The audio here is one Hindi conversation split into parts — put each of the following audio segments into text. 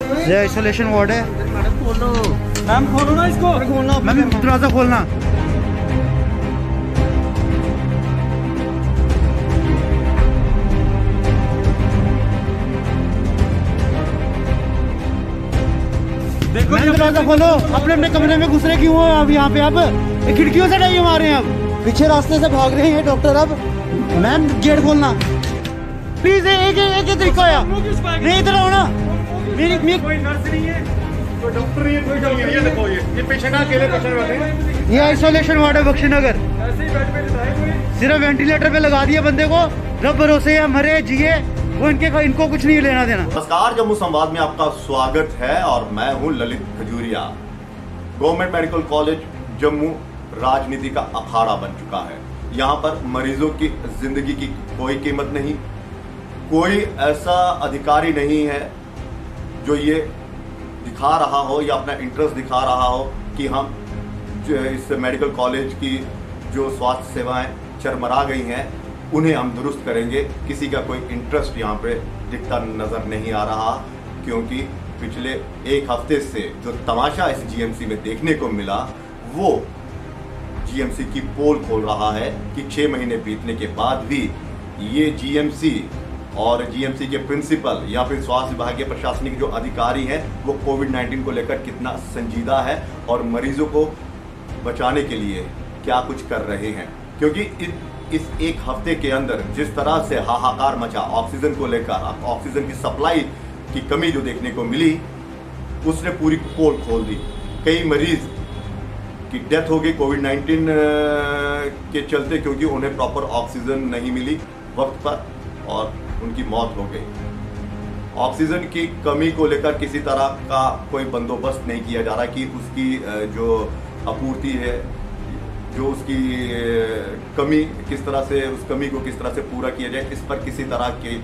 ये आइसोलेशन वार्ड है। मैम खोलो ना इसको, खोलना मैम दरवाजा खोलना। देखो मैम दरवाजा खोलो। अपने अपने कमरे में घुस रहे क्यों हो अब यहाँ पे? अब खिड़कियों से नहीं मारे हैं, अब पीछे रास्ते से भाग रहे हैं डॉक्टर। अब मैम गेट खोलना प्लीज। एक तरीका आया नहीं, इधर आओ ना। मेरी कोई नर्स नहीं है, कोई डॉक्टर नहीं है, कोई डॉक्टर नहीं है। देखो ये पेशेंट अकेले पेशेंट बैठे हैं। ये आइसोलेशन वार्ड है बख्शीनगर। ऐसे ही बेड पे लेटाए कोई, सिर्फ वेंटिलेटर पे लगा दिया बंदे को। रब भरोसे है, मरे जिए वो इनको कुछ नहीं लेना देना। नमस्कार, जम्मू संवाद में आपका स्वागत है और मैं हूं Lalit Khajuria. Government medical college Jammu राजनीति का अखाड़ा बन चुका है। यहाँ पर मरीजों की जिंदगी की कोई कीमत नहीं, कोई ऐसा अधिकारी नहीं है जो ये दिखा रहा हो या अपना इंटरेस्ट दिखा रहा हो कि हम इस मेडिकल कॉलेज की जो स्वास्थ्य सेवाएं चरमरा गई हैं उन्हें हम दुरुस्त करेंगे। किसी का कोई इंटरेस्ट यहाँ पे दिखता नजर नहीं आ रहा, क्योंकि पिछले एक हफ्ते से जो तमाशा इस जीएमसी में देखने को मिला वो जीएमसी की पोल खोल रहा है कि 6 महीने बीतने के बाद भी ये जीएमसी और जीएमसी के प्रिंसिपल या फिर स्वास्थ्य विभाग के प्रशासनिक जो अधिकारी हैं वो कोविड-19 को लेकर कितना संजीदा है और मरीजों को बचाने के लिए क्या कुछ कर रहे हैं। क्योंकि इस एक हफ्ते के अंदर जिस तरह से हाहाकार मचा ऑक्सीजन को लेकर, ऑक्सीजन की सप्लाई की कमी जो देखने को मिली उसने पूरी पोल खोल दी। कई मरीज की डेथ हो गई कोविड-19 के चलते, क्योंकि उन्हें प्रॉपर ऑक्सीजन नहीं मिली वक्त पर और उनकी मौत हो गई। ऑक्सीजन की कमी को लेकर किसी तरह का कोई बंदोबस्त नहीं किया जा रहा कि उसकी जो आपूर्ति है, जो उसकी कमी किस तरह से, उस कमी को किस तरह से पूरा किया जाए, इस पर किसी तरह की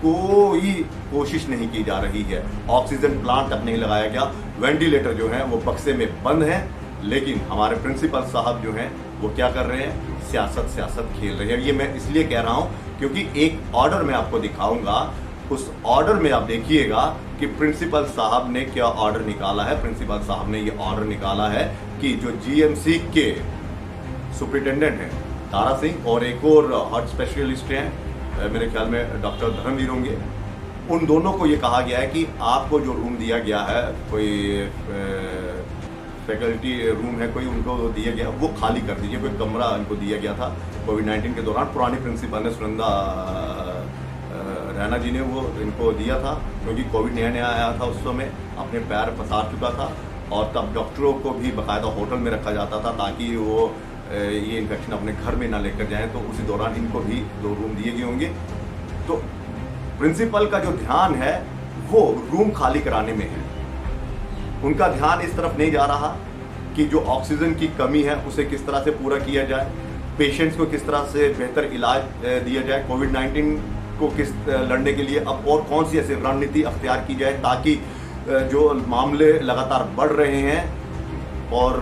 कोई कोशिश नहीं की जा रही है। ऑक्सीजन प्लांट तक नहीं लगाया गया, वेंटिलेटर जो है वो बक्से में बंद है। लेकिन हमारे प्रिंसिपल साहब जो हैं वो क्या कर रहे हैं? सियासत खेल रहे हैं। ये मैं इसलिए कह रहा हूं क्योंकि एक ऑर्डर मैं आपको दिखाऊंगा। उस ऑर्डर में आप देखिएगा कि प्रिंसिपल साहब ने क्या ऑर्डर निकाला है। प्रिंसिपल साहब ने ये ऑर्डर निकाला है कि जो जीएमसी के सुपरिटेंडेंट हैं तारा सिंह और एक और हार्ट स्पेशलिस्ट हैं, मेरे ख्याल में डॉक्टर धर्मवीर होंगे, उन दोनों को ये कहा गया है कि आपको जो रूम दिया गया है, कोई फैकल्टी रूम है कोई, उनको दिया गया वो खाली कर दीजिए। कोई कमरा उनको दिया गया था कोविड-19 के दौरान, पुरानी प्रिंसिपल ने सुनंदा रैना जी ने वो इनको दिया था, क्योंकि कोविड नया आया था उस समय, अपने पैर पसार चुका था और तब डॉक्टरों को भी बाकायदा होटल में रखा जाता था ताकि वो ये इन्फेक्शन अपने घर में ना लेकर जाएं। तो उसी दौरान इनको भी 2 रूम दिए गए होंगे। तो प्रिंसिपल का जो ध्यान है वो रूम खाली कराने में है। उनका ध्यान इस तरफ नहीं जा रहा कि जो ऑक्सीजन की कमी है उसे किस तरह से पूरा किया जाए, पेशेंट्स को किस तरह से बेहतर इलाज दिया जाए, कोविड-19 को किस लड़ने के लिए अब और कौन सी ऐसी रणनीति अख्तियार की जाए ताकि जो मामले लगातार बढ़ रहे हैं और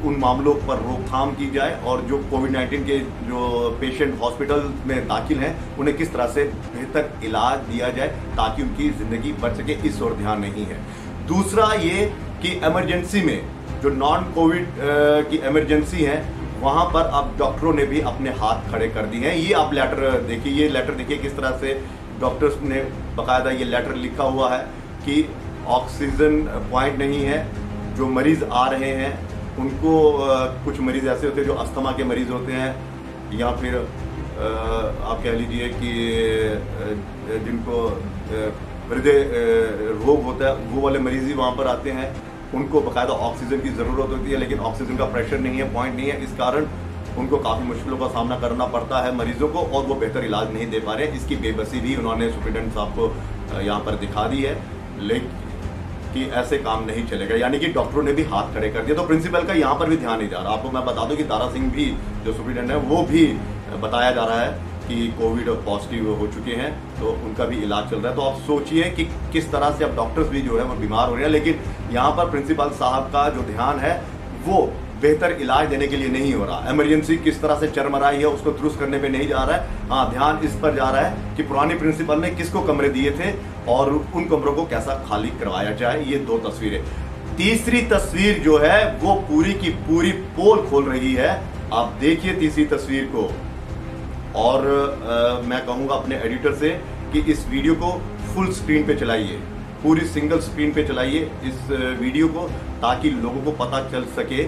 उन मामलों पर रोकथाम की जाए और जो कोविड-19 के जो पेशेंट हॉस्पिटल में दाखिल हैं उन्हें किस तरह से बेहतर इलाज दिया जाए ताकि उनकी ज़िंदगी बच सके। इस ओर ध्यान नहीं है। दूसरा ये कि इमरजेंसी में जो नॉन कोविड की इमरजेंसी है वहाँ पर अब डॉक्टरों ने भी अपने हाथ खड़े कर दिए हैं। ये आप लेटर देखिए, ये लेटर देखिए किस तरह से डॉक्टर्स ने बाकायदा ये लेटर लिखा हुआ है कि ऑक्सीजन पॉइंट नहीं है। जो मरीज आ रहे हैं उनको कुछ मरीज ऐसे होते हैं जो अस्थमा के मरीज होते हैं या फिर आप कह लीजिए कि जिनको हृदय रोग होता है वो वाले मरीज ही वहाँ पर आते हैं। उनको बाकायदा ऑक्सीजन की ज़रूरत होती है, लेकिन ऑक्सीजन का प्रेशर नहीं है, पॉइंट नहीं है। इस कारण उनको काफ़ी मुश्किलों का सामना करना पड़ता है मरीजों को और वो बेहतर इलाज नहीं दे पा रहे हैं। इसकी बेबसी भी उन्होंने सुप्रिटेंडेंट साहब को यहाँ पर दिखा दी है, लेकिन कि ऐसे काम नहीं चलेगा, यानी कि डॉक्टरों ने भी हाथ खड़े कर दिए। तो प्रिंसिपल का यहाँ पर भी ध्यान नहीं जा रहा। आपको मैं बता दूं कि तारा सिंह भी जो सुप्रिटेंडेंट है वो भी बताया जा रहा है कि कोविड पॉजिटिव हो चुके हैं, तो उनका भी इलाज चल रहा है। तो आप सोचिए कि किस तरह से अब डॉक्टर्स भी जो है वो बीमार हो रहे हैं, लेकिन यहाँ पर प्रिंसिपल साहब का जो ध्यान है वो बेहतर इलाज देने के लिए नहीं हो रहा। इमरजेंसी किस तरह से चरमराई है उसको दुरुस्त करने पे नहीं जा रहा है। हाँ, ध्यान इस पर जा रहा है कि पुरानी प्रिंसिपल ने किसको कमरे दिए थे और उन कमरों को कैसा खाली करवाया जाए। ये 2 तस्वीरें। तीसरी तस्वीर जो है वो पूरी की पूरी पोल खोल रही है। आप देखिए तीसरी तस्वीर को। और मैं कहूंगा अपने एडिटर से कि इस वीडियो को फुल स्क्रीन पे चलाइए, पूरी सिंगल स्क्रीन पे चलाइए इस वीडियो को, ताकि लोगों को पता चल सके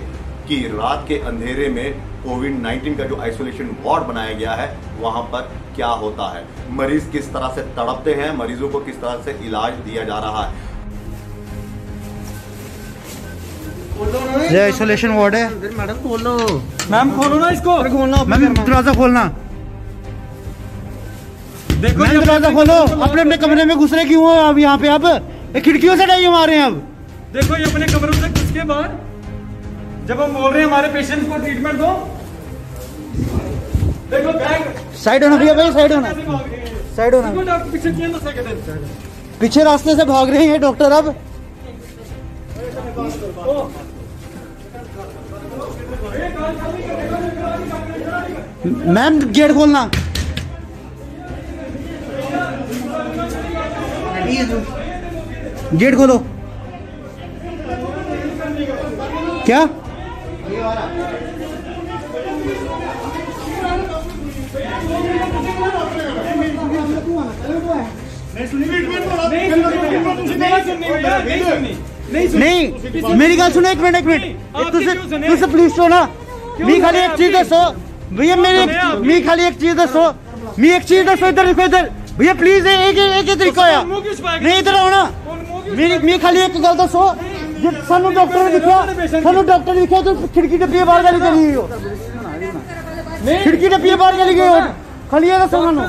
कि रात के अंधेरे में कोविड-19 का जो आइसोलेशन वार्ड बनाया गया है वहां पर क्या होता है, मरीज किस तरह से तड़पते हैं, मरीजों को किस तरह से इलाज दिया जा रहा है। ये आइसोलेशन वार्ड है। मैडम खोलो, मैम खोलो ना इसको। खोलना मैम दरवाजा खोलना। देखो मैम दरवाजा खोलो। अपने अपने कमरे में घुस रहे क्यों हो अब यहाँ पे? अब खिड़कियों से डाइए मार रहे हैं। अब देखो ये अपने कमरों से घुस के बाहर, जब हम बोल रहे हैं हमारे पेशेंट को ट्रीटमेंट दो, देखो बैग साइड होना भैया, भाई साइड होना, साइड होना। डॉक्टर पीछे किया ना सेकंड, पीछे रास्ते से भाग रहे हैं डॉक्टर। अब मैम गेट खोलना। गेट खोलो। क्या नहीं, मेरी गल सुनो, एक मिनट तुझसे प्लीज सुनो ना। मी खाली एक चीज दसो भैया, मी खाली एक चीज दसो, मी एक चीज दसो। इधर देखो, इधर भैया प्लीज, एक तरीका होया नहीं, इधर आओ ना। मी खाली एक गल दसो, सानू डॉक्टर ने दिखा तो खिड़की टप्पी बाहर गाली चली हो, खिड़की टप्पी बाहर गाली गई हो। खाली ये दसो सानू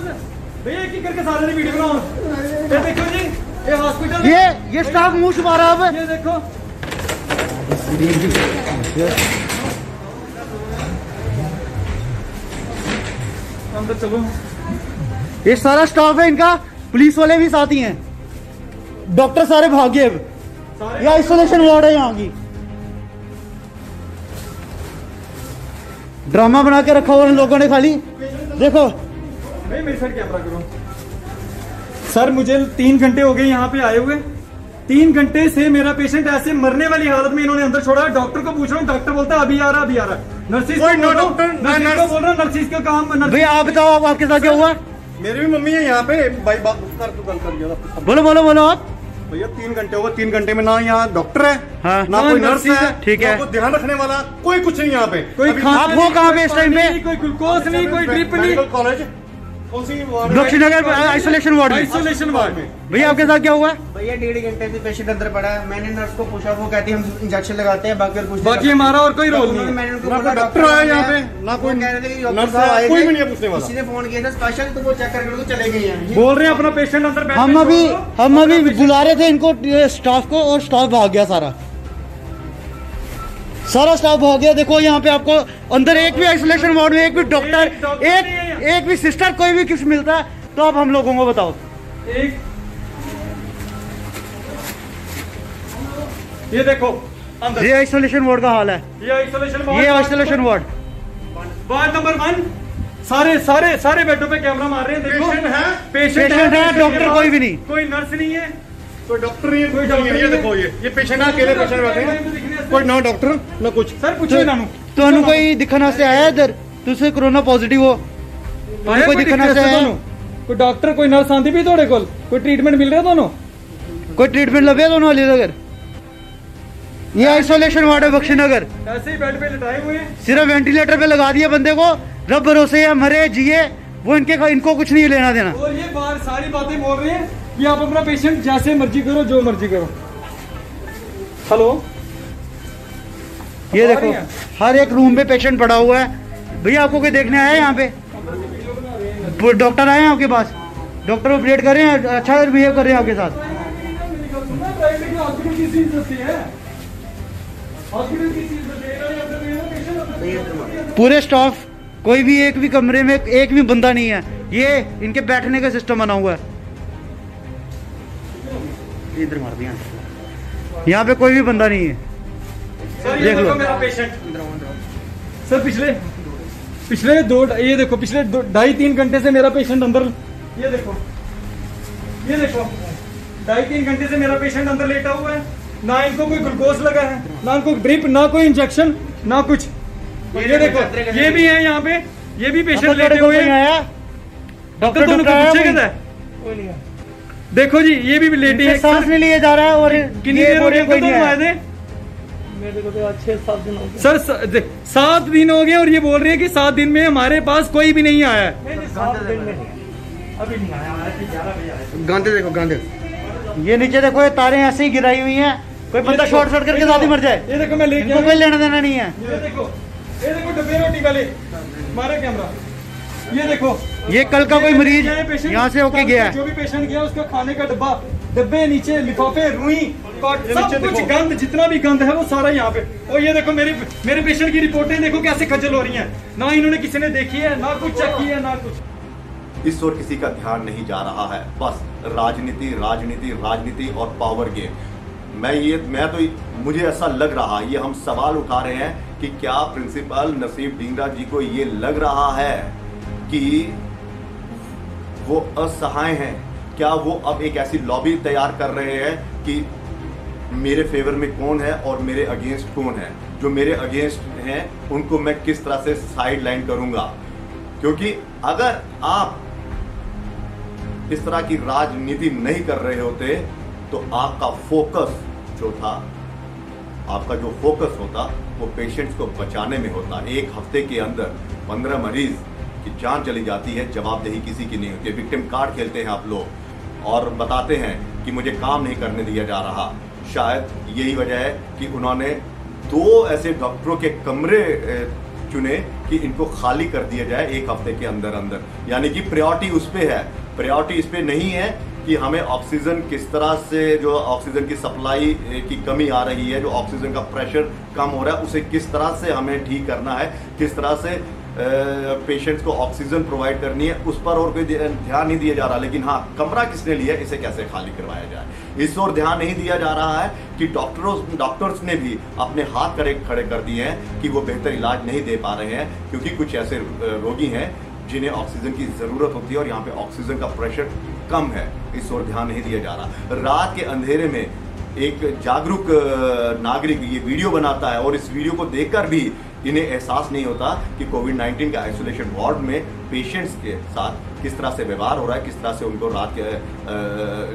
भैया एक करके सारे ने वीडियो बनाओ। ये देखो जी, ये हॉस्पिटल, ये स्टाफ मुंह छुपा रहा है। अब ये देखो अंदर चलो। ये सारा स्टाफ है इनका, पुलिस वाले भी साथ ही हैं, डॉक्टर सारे भाग गए। अब ये आइसोलेशन वार्ड है यहाँ की। ड्रामा बना के रखा हुआ इन लोगों ने खाली। देखो नहीं, मेरी साइड कैमरा करो। सर मुझे 3 घंटे हो गए यहाँ पे आए हुए, 3 घंटे से मेरा पेशेंट ऐसे मरने वाली हालत में इन्होंने अंदर छोड़ा। डॉक्टर को पूछ रहा हूँ, डॉक्टर बोलता है अभी आ रहा, अभी आ रहा। नर्सिस को बोल रहा हूँ, नर्सिस का काम। भैया आप बताओ, आप आपके साथ क्या हुआ? मेरी भी मम्मी है यहाँ पे। भाई बात कर, तू गल कर। बोलो बोलो बोलो आप। भैया 3 घंटे हो गए, 3 घंटे में ना यहाँ डॉक्टर है, हाँ, ना कोई नर्स है, ठीक है, ना कोई ध्यान रखने वाला, कोई कुछ नहीं यहाँ पे। कोई आप हो कहाँ पे इस टाइम पे? कोई ग्लूकोज नहीं, कोई ड्रिप नहीं। कॉलेज कौन सी वार्ड? दक्षिणनगर आइसोलेशन वार्ड में। आइसोलेशन वार्ड में। भैया आपके साथ क्या हुआ? भैया 1.5 घंटे से पेशेंट अंदर पड़ा है। मैंने नर्स को पूछा, वो कहती है हम इंजेक्शन लगाते हैं, बाकी और कुछ नहीं। बाकी हमारा और कोई रोल नहीं है। मैंने उनको ना बोला कोई डॉक्टर आया यहाँ पे, ना कोई कह रहे थे कि नर्स साहब आए कोई थे। भी नहीं है पूछने वाला। किसी ने फोन किया था स्पेशल, तो वो चेक करके वो चले गए हैं। बोल रहे हैं अपना पेशेंट अंदर बैठ के हम अभी बुला रहे थे इनको, स्टाफ को, और स्टाफ भाग गया। सारा स्टाफ भाग गया। देखो यहाँ पे आपको अंदर एक भी आइसोलेशन वार्ड में एक भी डॉक्टर, एक भी सिस्टर, कोई भी किस मिलता है तो आप हम लोगों को बताओ। ये देखो अंदर, ये आइसोलेशन वार्ड का हाल है। ये आइसोलेशन वार्ड वार्ड नंबर 1। सारे बेडों पे कैमरा मार रहे हैं। देखो पेशेंट है, डॉक्टर कोई भी नहीं, कोई नर्स नहीं है, कोई डॉक्टर नहीं है, कोई डॉक्टर नहीं है। देखो ये पेशेंट अकेले पेशेंट बैठे हैं, कोई ना डॉक्टर ना कुछ। सर पूछिए ना, तो कोई दिखाना से आया इधर, तुझसे कोरोना पॉजिटिव हो, कोई दिखाना से आया? कोई डॉक्टर कोई नर्स आंदी भी थोड़े कोल, कोई ट्रीटमेंट मिल रहा दोनों, कोई ट्रीटमेंट लगे दोनों अलीनगर? ये आइसोलेशन वार्ड है बख्शीनगर। ऐसे ही बेड पे लिटाए हुए हैं, सिर्फ वेंटिलेटर पे लगा दिया बंदे को। रब भरोसे है, मरे जिए वो इनको कुछ नहीं लेना देना। और ये बाहर सारी बातें बोल रहे हैं कि आप अपना पेशेंट जैसे मर्जी करो, जो मर्जी करो। हेलो, ये देखो हर एक रूम में पेशेंट पड़ा हुआ है। भैया आपको कोई देखने आया है यहाँ पे? डॉक्टर आए हैं आपके पास? डॉक्टर ऑपरेट कर रहे हैं, अच्छा बिहेव कर रहे हैं आपके साथ? पूरे स्टाफ, कोई भी एक भी कमरे में एक भी बंदा नहीं है। ये इनके बैठने का सिस्टम बना हुआ है। इधर मार दिया, यहाँ पे कोई भी बंदा नहीं है। सर ये देख लो। देखो मेरा पेशेंट सर पिछले दो ये देखो पिछले 2.5-3 घंटे से मेरा पेशेंट अंदर ये देखो 2.5-3 घंटे से मेरा पेशेंट अंदर लेटा हुआ है। ना इनको कोई ग्लूकोज लगा है, ना इनको ड्रिप, ना कोई इंजेक्शन, ना कुछ। ये देखो ये भी है यहाँ पे, ये भी पेशेंट लेटे हुए हैं। डॉक्टर दोनों को आया पूछे कोई? किधर है? देखो जी ये भी लेटे इनसे हैं। सांस नहीं लिया जा रहा है और कितनी देर हो गई कोई नहीं दोनों आए आया। थे? मेरे को तो 6-7 दिन हो गए सर। 7 दिन हो गए और ये बोल रहे हैं कि 7 दिन में हमारे पास कोई भी नहीं आया है। अभी नहीं आया, गांधे देखो गांधे। ये नीचे देखो ये तारें ऐसे ही गिराई हुई हैं, कोई बंदा शॉर्ट सर्किट करके साथ ही मर जाए। ये देखो मैं लेके इनको कोई लेना देना नहीं है। ये देखो डब्बे रोटी वाले मारा कैमरा। ये देखो ये कल का कोई मरीज ये पेशेंट यहाँ से होके गया है। जो भी पेशेंट गया उसका खाने का डब्बे नीचे लिफाफे रुई सब कुछ गंद, जितना भी गंद है वो सारा यहाँ पे। और ये देखो मेरे पेशेंट की रिपोर्टें देखो कैसे खज्जल हो रही हैं। ना इन्होंने किसी ने देखी है, ना कुछ चेक किया है, ना कुछ। इस ओर किसी का ध्यान नहीं जा रहा है, बस राजनीति राजनीति राजनीति और पावर गेम। मैं तो मुझे ऐसा लग रहा, ये हम सवाल उठा रहे हैं कि क्या प्रिंसिपल नसीब ढींगरा जी को ये लग रहा है कि वो असहाय हैं? क्या वो अब एक ऐसी लॉबी तैयार कर रहे हैं कि मेरे फेवर में कौन है और मेरे अगेंस्ट कौन है? जो मेरे अगेंस्ट हैं उनको मैं किस तरह से साइड लाइन करूंगा? क्योंकि अगर आप इस तरह की राजनीति नहीं कर रहे होते तो आपका फोकस जो था, आपका जो फोकस होता वो पेशेंट्स को बचाने में होता। एक हफ्ते के अंदर 15 मरीज की जान चली जाती है, जवाबदेही किसी की नहीं होती। विक्टिम कार्ड खेलते हैं आप लोग और बताते हैं कि मुझे काम नहीं करने दिया जा रहा। शायद यही वजह है कि उन्होंने 2 ऐसे डॉक्टरों के कमरे चुने कि इनको खाली कर दिया जाए एक हफ्ते के अंदर अंदर। यानी कि प्रायोरिटी उस पे है, प्रायोरिटी इस पे नहीं है कि हमें ऑक्सीजन किस तरह से, जो ऑक्सीजन की सप्लाई की कमी आ रही है, जो ऑक्सीजन का प्रेशर कम हो रहा है, उसे किस तरह से हमें ठीक करना है, किस तरह से पेशेंट्स को ऑक्सीजन प्रोवाइड करनी है, उस पर और कोई ध्यान नहीं दिया जा रहा। लेकिन हाँ, कमरा किसने लिया, इसे कैसे खाली करवाया जाए, इस ओर ध्यान नहीं दिया जा रहा है कि डॉक्टर्स ने भी अपने हाथ खड़े कर दिए हैं कि वो बेहतर इलाज नहीं दे पा रहे हैं, क्योंकि कुछ ऐसे रोगी हैं जिन्हें ऑक्सीजन की जरूरत होती है और यहाँ पे ऑक्सीजन का प्रेशर कम है। इस ओर ध्यान नहीं दिया जा रहा। रात के अंधेरे में एक जागरूक नागरिक ये वीडियो बनाता है और इस वीडियो को देखकर भी इन्हें एहसास नहीं होता कि कोविड-19 के आइसोलेशन वार्ड में पेशेंट्स के साथ किस तरह से व्यवहार हो रहा है, किस तरह से उनको रात के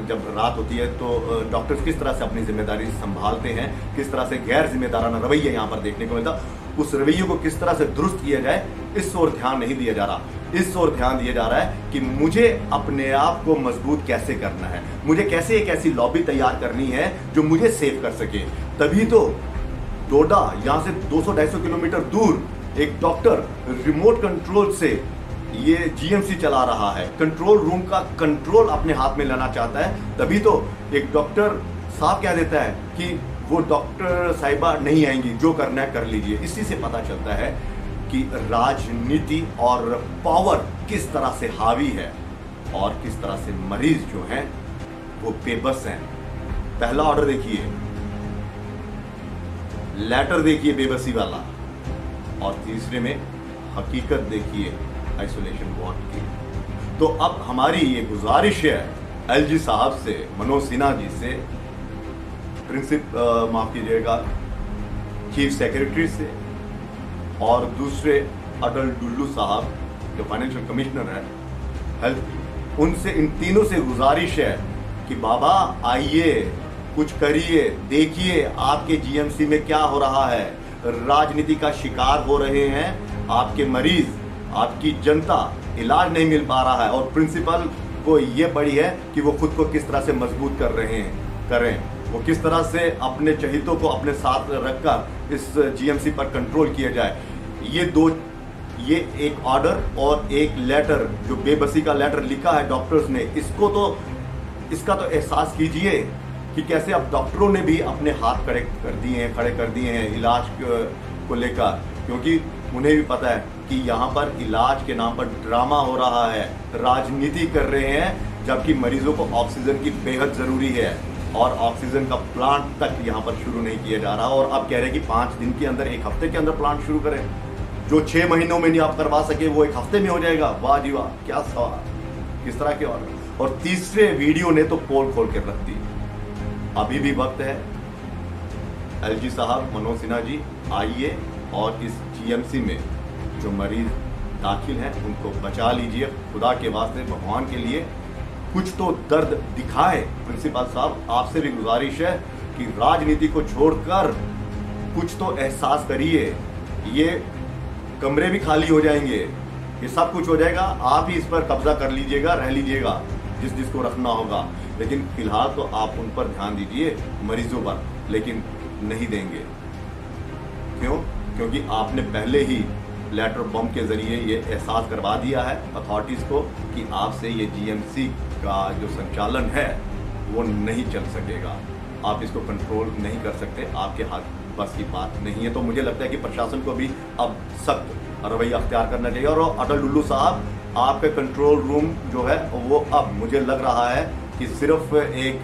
जब रात होती है तो डॉक्टर्स किस तरह से अपनी जिम्मेदारी संभालते हैं, किस तरह से गैर जिम्मेदाराना रवैया यहाँ पर देखने को मिलता। उस रवैये को किस तरह से दुरुस्त किया जाए, इस ओर ध्यान नहीं दिया जा रहा। इस ओर ध्यान दिया जा रहा है कि मुझे अपने आप को मजबूत कैसे करना है, मुझे कैसे एक ऐसी लॉबी तैयार करनी है जो मुझे सेव कर सके। तभी तो डोडा यहाँ से 200-250 किलोमीटर दूर एक डॉक्टर रिमोट कंट्रोल से ये जीएमसी चला रहा है, कंट्रोल रूम का कंट्रोल अपने हाथ में लेना चाहता है। तभी तो एक डॉक्टर साहब कह देता है कि वो डॉक्टर साहिबा नहीं आएंगी, जो करना है कर लीजिए। इसी से पता चलता है कि राजनीति और पावर किस तरह से हावी है और किस तरह से मरीज जो हैं वो बेबस हैं। पहला ऑर्डर देखिए, लेटर देखिए बेबसी वाला, और तीसरे में हकीकत देखिए आइसोलेशन वार्ड की। तो अब हमारी ये गुजारिश है एलजी साहब से, मनोज सिन्हा जी से, माफ कीजिएगा चीफ सेक्रेटरी से, और दूसरे अटल डुल्लू साहब जो फाइनेंशियल कमिश्नर है हेल्थ, उनसे, इन तीनों से गुजारिश है कि बाबा आइए, कुछ करिए, देखिए आपके जीएमसी में क्या हो रहा है। राजनीति का शिकार हो रहे हैं आपके मरीज, आपकी जनता, इलाज नहीं मिल पा रहा है। और प्रिंसिपल को ये पड़ी है कि वो खुद को किस तरह से मजबूत करें, वो किस तरह से अपने चहितों को अपने साथ रखकर इस जीएमसी पर कंट्रोल किया जाए। ये एक ऑर्डर और एक लेटर, जो बेबसी का लेटर लिखा है डॉक्टर्स ने, इसका तो एहसास कीजिए कि कैसे अब डॉक्टरों ने भी अपने हाथ खड़े कर दिए हैं इलाज को लेकर, क्योंकि उन्हें भी पता है कि यहाँ पर इलाज के नाम पर ड्रामा हो रहा है, राजनीति कर रहे हैं, जबकि मरीजों को ऑक्सीजन की बेहद जरूरी है। और ऑक्सीजन का प्लांट तक यहाँ पर शुरू नहीं किया जा रहा। और अब कह रहे हैं कि 5 दिन के अंदर, 1 हफ्ते के अंदर प्लांट शुरू करें। जो 6 महीनों में नहीं आप करवा सके वो 1 हफ्ते में हो जाएगा। वाह जी वाह, क्या सवाल, किस तरह के ऑर्डर। और तीसरे वीडियो ने तो पोल खोल के रख दी। अभी भी वक्त है, एलजी साहब, मनोज सिन्हा जी, आइए और इस जीएमसी में जो मरीज दाखिल हैं उनको बचा लीजिए। खुदा के वास्ते, भगवान के लिए कुछ तो दर्द दिखाए। प्रिंसिपल साहब, आपसे भी गुजारिश है कि राजनीति को छोड़कर कुछ तो एहसास करिए। ये कमरे भी खाली हो जाएंगे, ये सब कुछ हो जाएगा, आप ही इस पर कब्जा कर लीजिएगा, रह लीजिएगा जिस जिसको रखना होगा। लेकिन फिलहाल तो आप उन पर ध्यान दीजिए, मरीजों पर, लेकिन नहीं देंगे। क्यों? क्योंकि आपने पहले ही लेटर बम के जरिए ये एहसास करवा दिया है अथॉरिटीज को कि आपसे ये जीएमसी का जो संचालन है वो नहीं चल सकेगा, आप इसको कंट्रोल नहीं कर सकते, आपके हाथ बस की बात नहीं है। तो मुझे लगता है कि प्रशासन को भी अब सख्त रवैया अख्तियार करना चाहिए। और अटल डुल्लू साहब, आपका कंट्रोल रूम जो है वो अब मुझे लग रहा है कि सिर्फ एक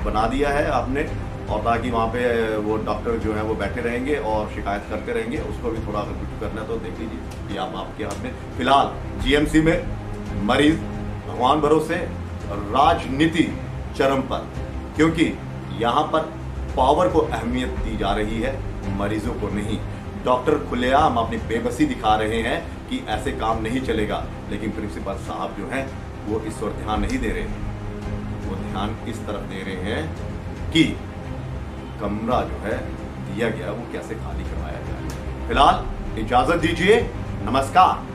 बना दिया है आपने, और ताकि वहाँ पे वो डॉक्टर जो है वो बैठे रहेंगे और शिकायत करते रहेंगे। उसको भी थोड़ा अगर कुछ करना है तो देख लीजिए, ये आप आपके हाथ में। फिलहाल जीएमसी में मरीज भगवान भरोसे, राजनीति चरम पर, क्योंकि यहाँ पर पावर को अहमियत दी जा रही है, मरीजों को नहीं। डॉक्टर खुलेआम अपनी बेबसी दिखा रहे हैं कि ऐसे काम नहीं चलेगा, लेकिन प्रिंसिपल साहब जो हैं वो इस ओर ध्यान नहीं दे रहे, वो ध्यान इस तरफ दे रहे हैं कि कमरा जो है दिया गया वो कैसे खाली करवाया जाए। फिलहाल इजाजत दीजिए, नमस्कार।